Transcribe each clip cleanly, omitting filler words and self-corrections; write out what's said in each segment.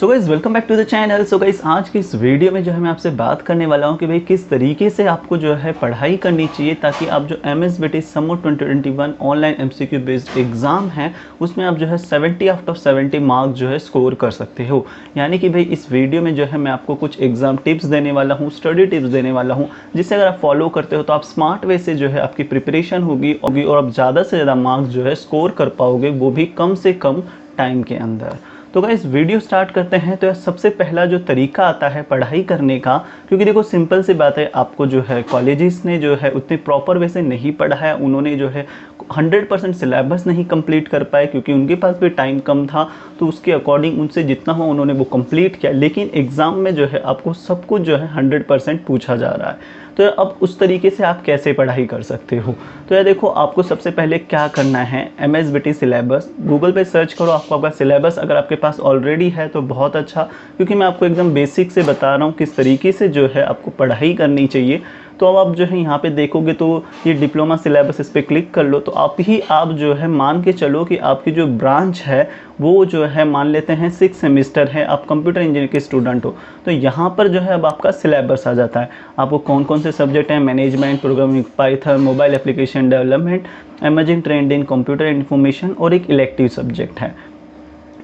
So guys welcome back to the channel. So guys आज की इस वीडियो में जो है मैं आपसे बात करने वाला हूं कि भाई किस तरीके से आपको जो है पढ़ाई करनी चाहिए ताकि आप जो MSBT summer 2021 online MCQ based exam है उसमें आप जो है 70 आउट ऑफ 70 मार्क्स जो है स्कोर कर सकते हो। यानी कि भाई इस वीडियो में जो है मैं आपको कुछ एग्ज़ाम टिप्स देने वाला हूँ, स्टडी टिप्स देने वाला हूँ, जिससे अगर आप फॉलो करते हो तो आप स्मार्ट वे से जो है आपकी प्रिपरेशन होगी और आप ज़्यादा से ज़्यादा मार्क्स जो है स्कोर कर पाओगे, वो भी कम से कम टाइम के अंदर। तो गाइस वीडियो स्टार्ट करते हैं। तो सबसे पहला जो तरीका आता है पढ़ाई करने का, क्योंकि देखो सिंपल सी बात है, आपको जो है कॉलेजेस ने जो है उतने प्रॉपर वे से नहीं पढ़ाया, उन्होंने जो है 100% सिलेबस नहीं कंप्लीट कर पाए क्योंकि उनके पास भी टाइम कम था। तो उसके अकॉर्डिंग उनसे जितना हुआ उन्होंने वो कंप्लीट किया, लेकिन एग्ज़ाम में जो है आपको सब कुछ जो है 100% पूछा जा रहा है। तो अब उस तरीके से आप कैसे पढ़ाई कर सकते हो? तो यार देखो, आपको सबसे पहले क्या करना है, MSBT सिलेबस गूगल पे सर्च करो। आपका सिलेबस अगर आपके पास ऑलरेडी है तो बहुत अच्छा, क्योंकि मैं आपको एकदम बेसिक से बता रहा हूँ किस तरीके से जो है आपको पढ़ाई करनी चाहिए। तो अब आप जो है यहाँ पे देखोगे तो ये डिप्लोमा सिलेबस, इस पर क्लिक कर लो। तो आप जो है मान के चलो कि आपकी जो ब्रांच है वो जो है मान लेते हैं 6 सेमेस्टर है, आप कंप्यूटर इंजीनियरिंग के स्टूडेंट हो। तो यहाँ पर जो है अब आपका सिलेबस आ जाता है, आपको कौन कौन से सब्जेक्ट हैं, management, programming, Python, mobile application development, emerging trend इन कंप्यूटर इन्फॉर्मेशन और एक इलेक्टिव सब्जेक्ट है।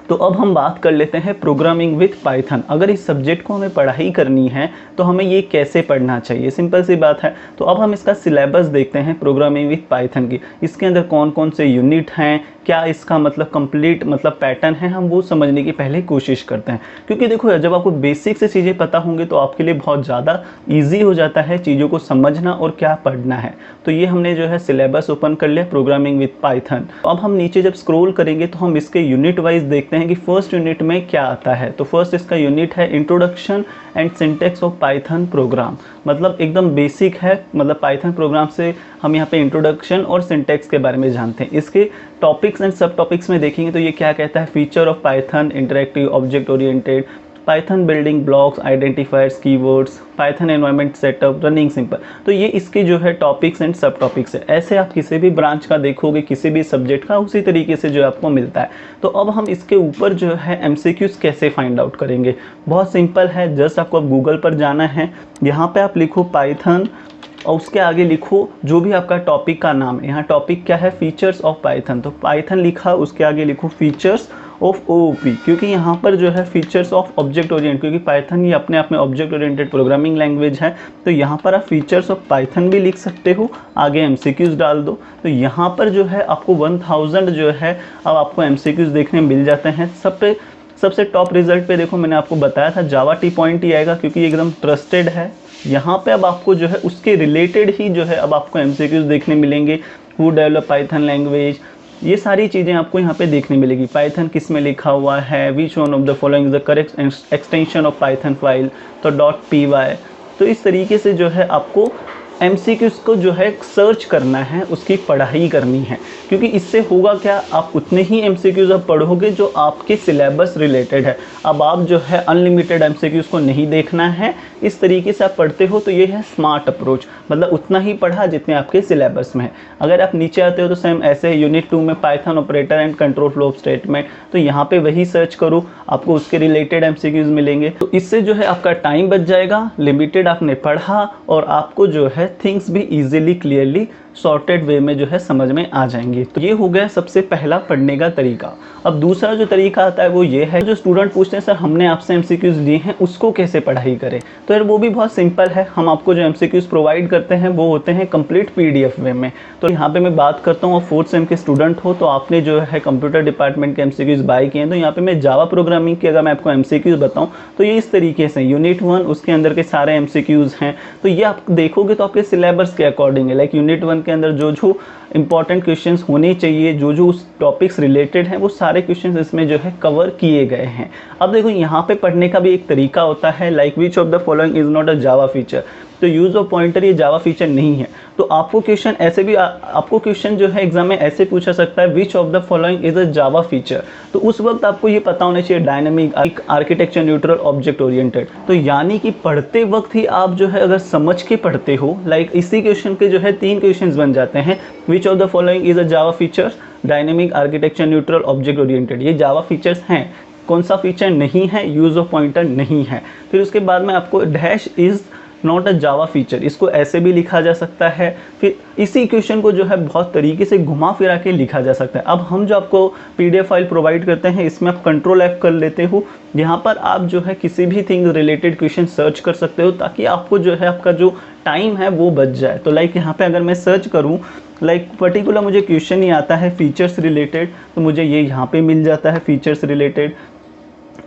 तो अब हम बात कर लेते हैं प्रोग्रामिंग विथ पाइथन। अगर इस सब्जेक्ट को हमें पढ़ाई करनी है तो हमें ये कैसे पढ़ना चाहिए, सिंपल सी बात है। तो अब हम इसका सिलेबस देखते हैं प्रोग्रामिंग विथ पाइथन की। इसके अंदर कौन कौन से यूनिट हैं, क्या इसका मतलब कंप्लीट मतलब पैटर्न है, हम वो समझने की पहले कोशिश करते हैं। क्योंकि देखो जब आपको बेसिक से चीज़ें पता होंगी तो आपके लिए बहुत ज़्यादा ईजी हो जाता है चीज़ों को समझना और क्या पढ़ना है। तो ये हमने जो है सिलेबस ओपन कर लिया प्रोग्रामिंग विथ पाइथन। अब हम नीचे जब स्क्रॉल करेंगे तो हम इसके यूनिट वाइज देखते हैं कि फर्स्ट यूनिट में क्या आता है। तो फर्स्ट इसका यूनिट है introduction and syntax of Python programme. मतलब एकदम बेसिक है, मतलब पाइथन प्रोग्राम से हम यहाँ पे इंट्रोडक्शन और सिंटैक्स के बारे में जानते हैं। इसके टॉपिक्स एंड सब टॉपिक्स में देखेंगे तो ये क्या कहता है, feature of Python, interactive, object oriented, Python building blocks, identifiers, keywords, Python environment setup, running simple. तो ये इसके जो है टॉपिक्स एंड सब टॉपिक्स है। ऐसे आप किसी भी ब्रांच का देखोगे, किसी भी सब्जेक्ट का, उसी तरीके से जो आपको मिलता है। तो अब हम इसके ऊपर जो है MCQs कैसे फाइंड आउट करेंगे? बहुत सिंपल है, जस्ट आपको अब गूगल पर जाना है, यहाँ पे आप लिखो पाइथन और उसके आगे लिखो जो भी आपका टॉपिक का नाम है। यहाँ टॉपिक क्या है, फीचर्स ऑफ पाइथन। तो पाइथन लिखा, उसके आगे लिखो फीचर्स ऑफ OOP, क्योंकि यहाँ पर जो है फीचर्स ऑफ ऑब्जेक्ट ओरिएंटेड, क्योंकि पाइथन ये अपने आप में ऑब्जेक्ट ओरिएंटेड प्रोग्रामिंग लैंग्वेज है। तो यहाँ पर आप फीचर्स ऑफ पाइथन भी लिख सकते हो, आगे MCQs डाल दो। तो यहाँ पर जो है आपको 1000 जो है अब आपको MCQs देखने मिल जाते हैं। सबसे टॉप रिजल्ट पे देखो, मैंने आपको बताया था जावा टी पॉइंट ही आएगा क्योंकि ये एकदम ट्रस्टेड है। यहाँ पे अब आपको जो है उसके रिलेटेड ही जो है अब आपको MCQs देखने मिलेंगे। हु डेवलप पाइथन लैंग्वेज, ये सारी चीज़ें आपको यहाँ पे देखने मिलेगी। पाइथन किस में लिखा हुआ है, which one of the following is the correct extension of Python file, तो .py। तो इस तरीके से जो है आपको MCQs को जो है सर्च करना है, उसकी पढ़ाई करनी है। क्योंकि इससे होगा क्या, आप उतने ही MCQs अब पढ़ोगे जो आपके सिलेबस रिलेटेड है। अब आप जो है अनलिमिटेड MCQs को नहीं देखना है, इस तरीके से आप पढ़ते हो तो ये है स्मार्ट अप्रोच। मतलब उतना ही पढ़ा जितने आपके सिलेबस में है। अगर आप नीचे आते हो तो सेम ऐसे यूनिट 2 में Python operator and control flow of statement, तो यहाँ पे वही सर्च करो, आपको उसके रिलेटेड MCQs मिलेंगे। तो इससे जो है आपका टाइम बच जाएगा, लिमिटेड आपने पढ़ा और आपको जो है थिंग्स भी इजीली क्लियरली सॉर्टेड वे में जो है समझ में आ जाएंगी। तो ये हो गया सबसे पहला पढ़ने का तरीका। अब दूसरा जो तरीका आता है वो ये है, जो स्टूडेंट पूछते हैं सर हमने आपसे MCQs लिए हैं उसको कैसे पढ़ाई करें, तो यार वो भी बहुत सिंपल है। हम आपको जो MCQs प्रोवाइड करते हैं वो होते हैं कंप्लीट PDF वे में। तो यहाँ पे मैं बात करता हूँ, 4th सेम के स्टूडेंट हो तो आपने जो है कंप्यूटर डिपार्टमेंट के MCQs बाय किए हैं। तो यहाँ पे मैं जावा प्रोग्रामिंग की अगर मैं आपको MCQs बताऊँ तो ये इस तरीके से यूनिट 1 उसके अंदर के सारे MCQs हैं। तो ये आप देखोगे तो आपके सिलेबस के अकॉर्डिंग है। लाइक यूनिट 1 के अंदर जो इंपॉर्टेंट क्वेश्चंस होने चाहिए, जो उस टॉपिक्स रिलेटेड हैं, वो सारे क्वेश्चंस इसमें जो है कवर किए गए हैं। अब देखो यहाँ पे पढ़ने का भी एक तरीका होता है, like which of the following is not a Java feature. तो यूज ऑफ पॉइंटर ये जावा फीचर नहीं है। तो आपको क्वेश्चन ऐसे भी आपको क्वेश्चन जो है एग्जाम में ऐसे पूछा सकता है, which of the following is a Java feature. तो उस वक्त आपको ये पता होना चाहिए dynamic, architecture neutral, object oriented. तो यानी कि पढ़ते वक्त ही आप जो है अगर समझ के पढ़ते हो, लाइक इसी क्वेश्चन के जो है 3 क्वेश्चन बन जाते हैं, which of the following is a Java feature, dynamic, architecture neutral, object oriented. ये जावा फीचर्स हैं। कौन सा फीचर नहीं है, यूज़ ऑफ पॉइंटर नहीं है। फिर उसके बाद में आपको dash is not a Java feature, इसको ऐसे भी लिखा जा सकता है। फिर इसी क्वेश्चन को जो है बहुत तरीके से घुमा फिरा के लिखा जा सकता है। अब हम जो आपको PDF फाइल प्रोवाइड करते हैं, इसमें आप कंट्रोल F कर लेते हो, यहाँ पर आप जो है किसी भी थिंग रिलेटेड क्वेश्चन सर्च कर सकते हो, ताकि आपको जो है आपका जो टाइम है वो बच जाए। तो लाइक यहाँ पे अगर मैं सर्च करूँ, लाइक पर्टिकुलर मुझे क्वेश्चन ही आता है फीचर्स रिलेटेड, तो मुझे ये यहाँ पे मिल जाता है फीचर्स रिलेटेड।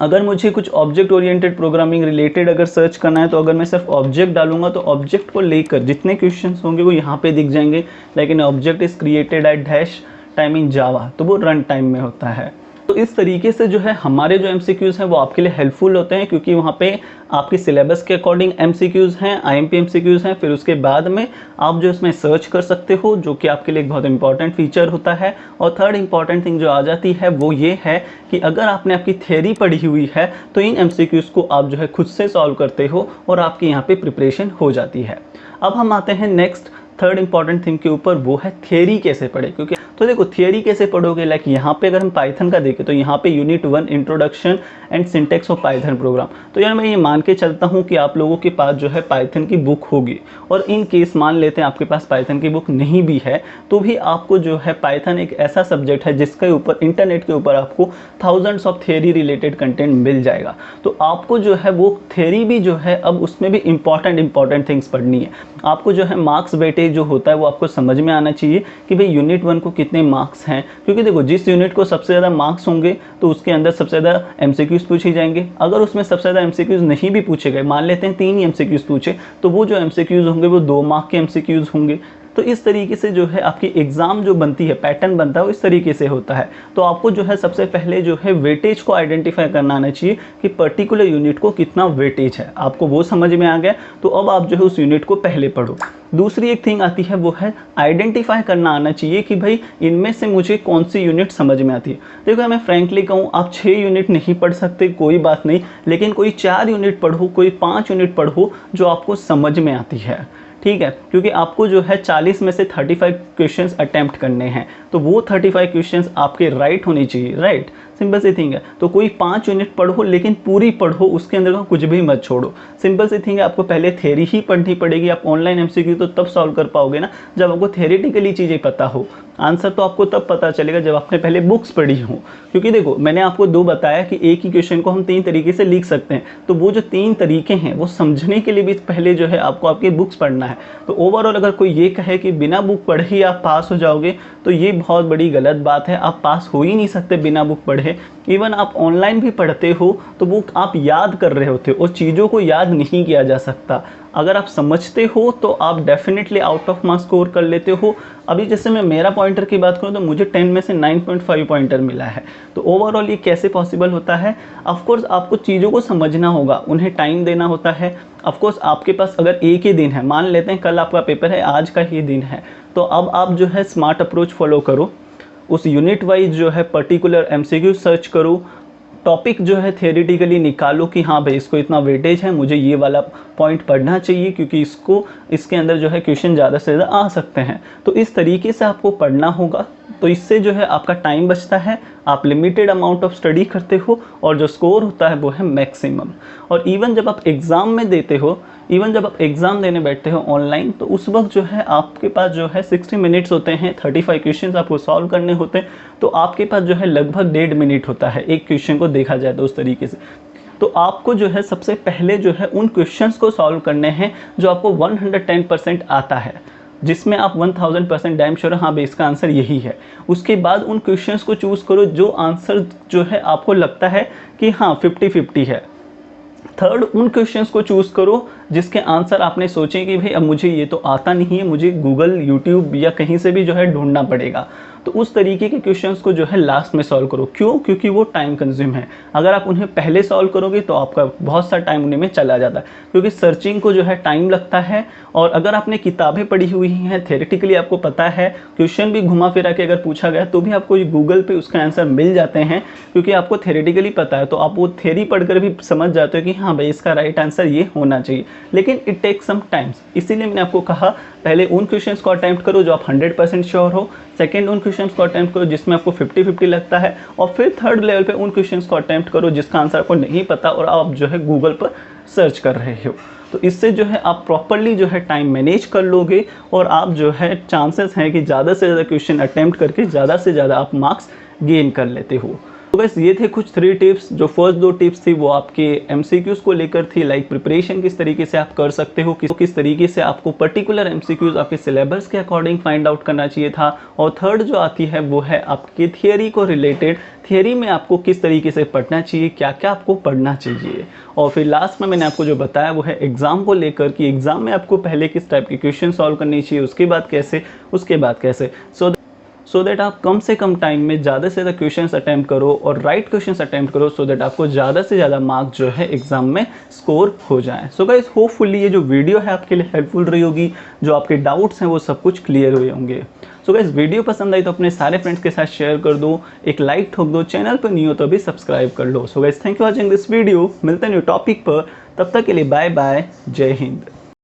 अगर मुझे कुछ ऑब्जेक्ट ओरिएंटेड प्रोग्रामिंग रिलेटेड अगर सर्च करना है, तो अगर मैं सिर्फ ऑब्जेक्ट डालूंगा तो ऑब्जेक्ट को लेकर जितने क्वेश्चंस होंगे वो यहाँ पे दिख जाएंगे। लेकिन object is created at dash time in Java, तो वो रन टाइम में होता है। तो इस तरीके से जो है हमारे जो MCQs हैं वो आपके लिए हेल्पफुल होते हैं, क्योंकि वहाँ पे आपके सिलेबस के अकॉर्डिंग MCQs हैं, IMP MCQs हैं। फिर उसके बाद में आप जो इसमें सर्च कर सकते हो, जो कि आपके लिए एक बहुत इंपॉर्टेंट फीचर होता है। और थर्ड इंपॉर्टेंट थिंग जो आ जाती है वो ये है कि अगर आपने आपकी थ्योरी पढ़ी हुई है तो इन MCQs को आप जो है खुद से सॉल्व करते हो और आपकी यहाँ पे प्रिपरेशन हो जाती है। अब हम आते हैं नेक्स्ट थर्ड इंपॉर्टेंट थिंग के ऊपर, वो है थियरी कैसे पढ़े। क्योंकि तो देखो थियरी कैसे पढ़ोगे, लाइक यहाँ पे अगर हम पाइथन का देखें तो यहाँ पे unit 1 introduction and syntax of Python program. तो यार मैं ये मान के चलता हूँ कि आप लोगों के पास जो है पाइथन की बुक होगी, और इन केस मान लेते हैं आपके पास पाइथन की बुक नहीं भी है, तो भी आपको जो है पाइथन एक ऐसा सब्जेक्ट है जिसके ऊपर इंटरनेट के ऊपर आपको thousands of theory related content मिल जाएगा। तो आपको जो है वो थियरी भी जो है अब उसमें भी इंपॉर्टेंट थिंग्स पढ़नी है। आपको जो है मार्क्स वेटेज जो होता है वो आपको समझ में आना चाहिए कि भाई यूनिट 1 को कितने मार्क्स हैं। क्योंकि देखो जिस यूनिट को सबसे ज़्यादा मार्क्स होंगे तो उसके अंदर सबसे ज़्यादा MCQs पूछे जाएंगे। अगर उसमें सबसे ज़्यादा MCQs नहीं भी पूछे गए, मान लेते हैं 3 ही MCQs पूछे, तो वो जो MCQs होंगे वो 2 मार्क के MCQs होंगे। तो इस तरीके से जो है आपकी एग्ज़ाम जो बनती है, पैटर्न बनता है, वो इस तरीके से होता है। तो आपको जो है सबसे पहले जो है वेटेज को आइडेंटिफाई करना आना चाहिए कि पर्टिकुलर यूनिट को कितना वेटेज है। आपको वो समझ में आ गया तो अब आप जो है उस यूनिट को पहले पढ़ो। दूसरी एक थिंग आती है वो है आइडेंटिफाई करना आना चाहिए कि भाई इनमें से मुझे कौन सी यूनिट समझ में आती है। देखो मैं फ्रैंकली कहूँ, आप 6 यूनिट नहीं पढ़ सकते कोई बात नहीं, लेकिन कोई 4 यूनिट पढ़ो, कोई 5 यूनिट पढ़ो जो आपको समझ में आती है, ठीक है। क्योंकि आपको जो है 40 में से 35 क्वेश्चंस अटेम्प्ट करने हैं, तो वो 35 क्वेश्चंस आपके राइट होनी चाहिए, राइट। सिंपल सी थिंग है। तो कोई 5 यूनिट पढ़ो, लेकिन पूरी पढ़ो, उसके अंदर का कुछ भी मत छोड़ो। सिंपल सी थिंग है, आपको पहले थ्योरी ही पढ़नी पड़ेगी। आप ऑनलाइन MCQ तो तब सॉल्व कर पाओगे ना जब आपको थ्योरेटिकली चीज़ें पता हो। आंसर तो आपको तब पता चलेगा जब आपने पहले बुक्स पढ़ी हो। क्योंकि देखो मैंने आपको 2 बताया कि एक ही क्वेश्चन को हम 3 तरीके से लिख सकते हैं, तो वो जो 3 तरीके हैं वो समझने के लिए भी पहले जो है आपको आपकी बुक्स पढ़ना है। तो ओवरऑल अगर कोई ये कहे कि बिना बुक पढ़े ही आप पास हो जाओगे, तो ये बहुत बड़ी गलत बात है। आप पास हो ही नहीं सकते बिना बुक पढ़े। इवन आप ऑनलाइन भी पढ़ते हो तो वो आप याद कर रहे होते हो, और चीज़ों को याद नहीं किया जा सकता। अगर आप समझते हो तो आप definitely out of marks score कर लेते हो। अभी जैसे मैं मेरा पॉइंटर की बात करूँ तो मुझे 10 में से 9.5 पॉइंटर मिला है। तो ओवरऑल ये कैसे पॉसिबल होता है? ऑफकोर्स आपको चीज़ों को समझना होगा, उन्हें टाइम देना होता है। ऑफकोर्स आपके पास अगर एक ही दिन है, मान लेते हैं कल आपका पेपर है, आज का ही दिन है, तो अब आप जो है स्मार्ट अप्रोच फॉलो करो। उस यूनिट वाइज जो है पर्टिकुलर MCQ सर्च करो, टॉपिक जो है थियोरेटिकली निकालो कि हाँ भाई इसको इतना वेटेज है, मुझे ये वाला पॉइंट पढ़ना चाहिए क्योंकि इसके अंदर जो है क्वेश्चन ज़्यादा से ज़्यादा आ सकते हैं। तो इस तरीके से आपको पढ़ना होगा। तो इससे जो है आपका टाइम बचता है, आप लिमिटेड अमाउंट ऑफ स्टडी करते हो, और जो स्कोर होता है वो है मैक्सिमम। और इवन जब आप एग्ज़ाम में देते हो, इवन जब आप एग्ज़ाम देने बैठते हो ऑनलाइन, तो उस वक्त जो है आपके पास जो है 60 मिनट्स होते हैं, 35 क्वेश्चन आपको सॉल्व करने होते हैं। तो आपके पास जो है लगभग 1.5 मिनट होता है एक क्वेश्चन को देखा जाए तो उस तरीके से। तो आपको जो है सबसे पहले जो है उन क्वेश्चंस को सॉल्व करने हैं जो आपको 110% आता है, जिसमें आप 1000% डैम श्योर हाँ भाई इसका आंसर यही है। उसके बाद उन क्वेश्चंस को चूज़ करो जो आंसर जो है आपको लगता है कि हाँ 50-50 है। थर्ड, उन क्वेश्चंस को चूज़ करो जिसके आंसर आपने सोचे कि भाई अब मुझे ये तो आता नहीं है, मुझे गूगल, यूट्यूब या कहीं से भी जो है ढूंढना पड़ेगा। तो उस तरीके के क्वेश्चंस को जो है लास्ट में सॉल्व करो। क्यों? क्योंकि वो टाइम कंज्यूम है। अगर आप उन्हें पहले सॉल्व करोगे तो आपका बहुत सा टाइम उन्हीं में चला जाता है, क्योंकि सर्चिंग को जो है टाइम लगता है। और अगर आपने किताबें पढ़ी हुई हैं, थ्योरेटिकली आपको पता है, क्वेश्चन भी घुमा फिरा के अगर पूछा गया तो भी आपको गूगल पे उसका आंसर मिल जाते हैं, क्योंकि आपको थ्योरेटिकली पता है। तो आप वो थ्योरी पढ़कर भी समझ जाते हो कि हाँ भाई इसका राइट आंसर ये होना चाहिए। लेकिन इट टेक्स सम टाइम्स, इसीलिए मैंने आपको कहा पहले उन क्वेश्चंस को अटेम्प्ट करो जो आप 100% श्योर हो। सेकंड, उन क्वेश्चंस को अटेम्प्ट करो जिसमें आपको 50-50 लगता है, और फिर थर्ड लेवल पे उन क्वेश्चंस को अटेम्प्ट करो जिसका आंसर आपको नहीं पता और आप जो है गूगल पर सर्च कर रहे हो। तो इससे जो है आप प्रॉपरली जो है टाइम मैनेज कर लोगे और आप जो है चांसेस हैं कि ज़्यादा से ज़्यादा क्वेश्चन अटेम्प्ट करके ज़्यादा से ज़्यादा आप मार्क्स गेन कर लेते हो। तो बस ये थे कुछ 3 टिप्स। जो फर्स्ट 2 टिप्स थी वो आपके एमसीक्यूज़ को लेकर थी, लाइक प्रिपरेशन किस तरीके से आप कर सकते हो, किस तरीके से आपको पर्टिकुलर एमसीक्यूज़ आपके सिलेबस के अकॉर्डिंग फाइंड आउट करना चाहिए था। और थर्ड जो आती है वो है आपके थियरी को रिलेटेड, थियरी में आपको किस तरीके से पढ़ना चाहिए, क्या क्या आपको पढ़ना चाहिए। और फिर लास्ट में मैंने आपको जो बताया वो है एग्ज़ाम को लेकर कि एग्ज़ाम में आपको पहले किस टाइप के क्वेश्चन सॉल्व करने चाहिए, उसके बाद कैसे, सो दैट आप कम से कम टाइम में ज़्यादा से ज़्यादा क्वेश्चंस अटैम्प्ट करो और राइट क्वेश्चंस अटैम्प्ट करो, सो दैट आपको ज़्यादा से ज़्यादा मार्क जो है एग्जाम में स्कोर हो जाए। सो गाइस, होपफुली ये जो वीडियो है आपके लिए हेल्पफुल रही होगी, जो आपके डाउट्स हैं वो सब कुछ क्लियर हुए होंगे। सो गाइस, वीडियो पसंद आई तो अपने सारे फ्रेंड्स के साथ शेयर कर दो, एक लाइक ठोक दो, चैनल पर न्यू हो तो अभी सब्सक्राइब कर लो। So guys, thank you watching this video. मिलते हैं न्यू टॉपिक पर, तब तक के लिए बाय बाय, जय हिंद।